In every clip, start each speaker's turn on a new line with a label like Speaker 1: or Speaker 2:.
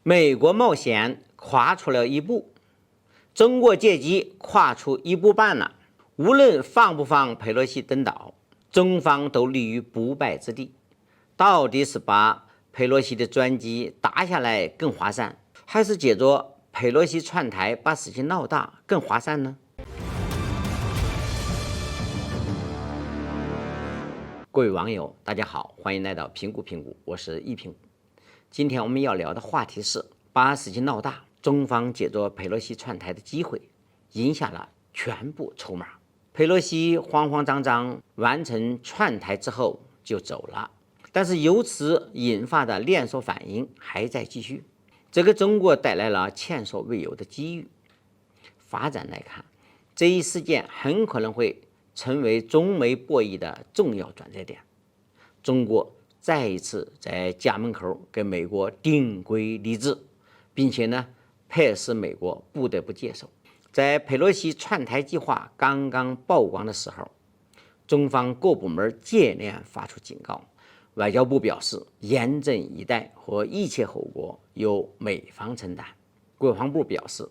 Speaker 1: 美国冒险跨出了一步，中国借机跨出一步半了。无论放不放佩洛西登岛，中方都立于不败之地。到底是把佩洛西的专机打下来更划算，还是借着佩洛西窜台把事情闹大更划算呢？各位网友，大家好，欢迎来到评估，我是易评。今天我们要聊的话题是把事情闹大，中方借着佩洛西窜台的机会，赢下了全部筹码。佩洛西慌慌张张完成窜台之后就走了，但是由此引发的连锁反应还在继续，这给中国带来了前所未有的机遇。发展来看，这一事件很可能会成为中美博弈的重要转折点。中国再一次在家门口给美国定规立制，并且迫使美国不得不接受。在佩洛西窜台计划刚刚曝光的时候，中方各部门接连发出警告，外交部表示严阵以待和一切后果由美方承担。国防部表示，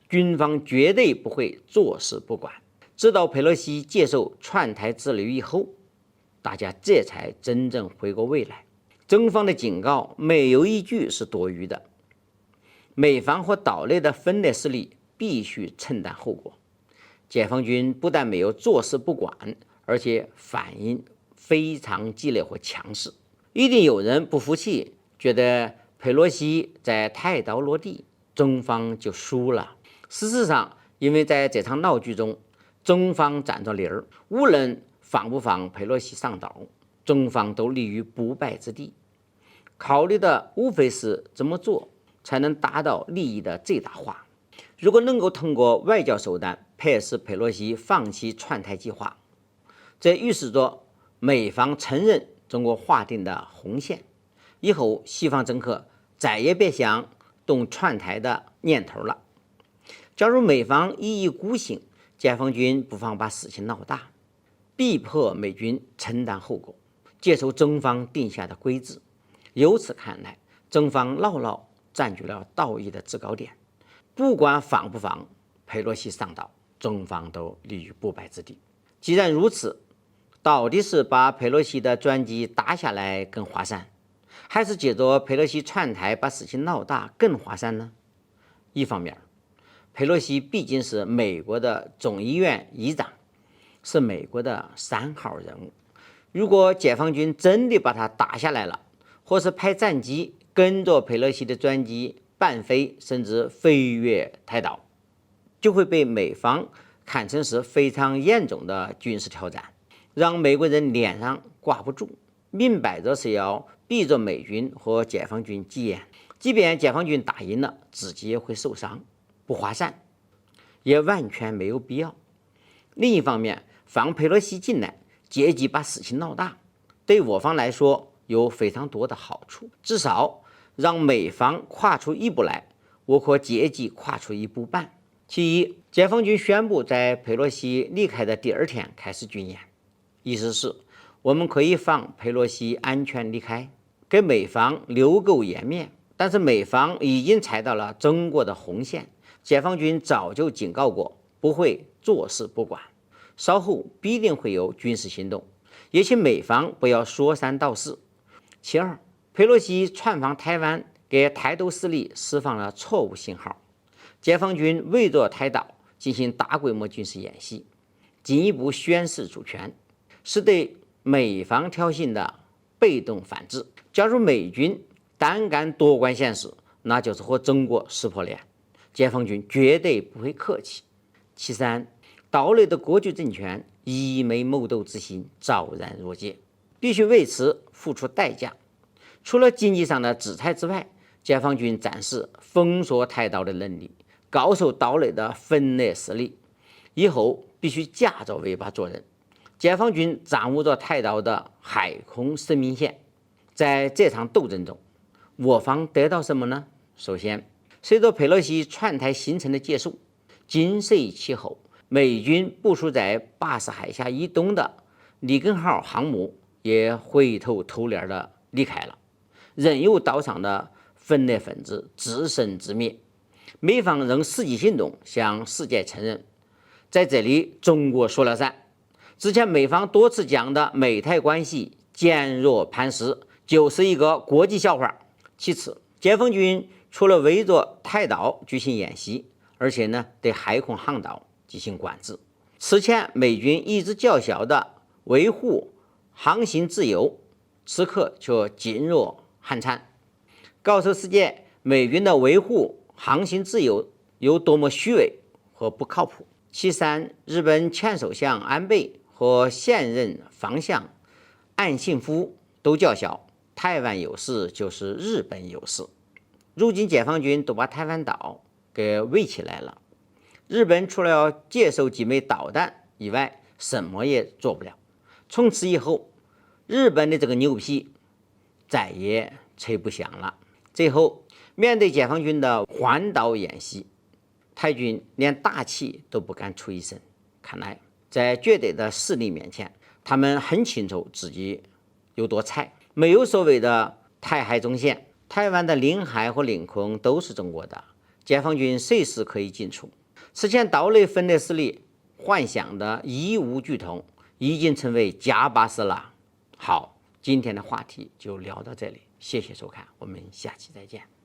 Speaker 1: 军方绝对不会坐视不管。直到佩洛西接受窜台之旅以后，大家这才真正回过味来。中方的警告没有一句是多余的，美方和岛内的分裂势力必须承担后果。解放军不但没有坐视不管，而且反应非常激烈和强势。一定有人不服气，觉得佩洛西在太岛落地，中方就输了。事实上，因为在这场闹剧中，中方占着理儿，无论放不放佩洛西上岛，中方都立于不败之地。考虑的无非是怎么做才能达到利益的最大化。如果能够通过外交手段迫使佩洛西放弃窜台计划，这预示着美方承认中国划定的红线，以后西方政客再也别想动窜台的念头了。假如美方一意孤行，解放军不妨把事情闹大，逼迫美军承担后果，接受中方定下的规制。由此看来，中方牢牢占据了道义的制高点。不管放不放佩洛西上岛，中方都立于不败之地。既然如此，到底是把佩洛西的专机打下来更划算，还是借着佩洛西窜台把事情闹大更划算呢？一方面，佩洛西毕竟是美国的众议院议长，是美国的3号人物。如果解放军真的把他打下来了，或是派战机跟着佩洛西的专机伴飞甚至飞越太岛，就会被美方看成是非常严重的军事挑战，让美国人脸上挂不住，明摆着是要逼着美军和解放军急眼。即便解放军打赢了，自己也会受伤，不划算，也完全没有必要。另一方面，放佩洛西进来，借机把事情闹大，对我方来说有非常多的好处，至少让美方跨出一步来，我可借机跨出一步半。其一，解放军宣布在佩洛西离开的第2天开始军演，意思是我们可以放佩洛西安全离开，给美方留够颜面。但是美方已经踩到了中国的红线，解放军早就警告过，不会坐视不管，稍后必定会有军事行动，也请美方不要说三道四。其二，佩洛西窜访台湾，给台独势力释放了错误信号。解放军围着台岛进行大规模军事演习，进一步宣示主权，是对美方挑衅的被动反制。假如美军单干夺关县市，那就是和中国撕破脸，解放军绝对不会客气。其三，岛内的割据政权以美谋斗之心昭然若揭，必须为此付出代价。除了经济上的制裁之外，解放军展示封锁台岛的能力，告诉岛内的分裂势力，以后必须夹着尾巴做人。解放军掌握着台岛的海空生命线。在这场斗争中，我方得到什么呢？首先，随着佩洛西窜台行程的结束，紧随其后，美军部署在巴士海峡以东的里根号航母也灰头土脸的离开了，任由岛上的分裂分子自生自灭。美方仍伺机行动，向世界承认，在这里中国输了噻。之前美方多次讲的美台关系坚若磐石，就是一个国际笑话。其次，解放军除了围着台岛举行演习，而且对海空航道进行管制。此前美军一直叫嚣的维护航行自由，此刻却噤若寒蝉，告诉世界美军的维护航行自由有多么虚伪和不靠谱。其三，日本前首相安倍和现任防相岸信夫都叫嚣台湾有事就是日本有事。如今解放军都把台湾岛给围起来了，日本除了要接受几枚导弹以外，什么也做不了。从此以后，日本的这个牛皮再也吹不响了。最后，面对解放军的环岛演习，台军连大气都不敢出一声。看来，在绝对的势力面前，他们很清楚自己有多菜。没有所谓的台海中线，台湾的领海和领空都是中国的，解放军随时可以进出。此前岛内分裂势力幻想的一无俱通，已经成为假把式了。好，今天的话题就聊到这里，谢谢收看，我们下期再见。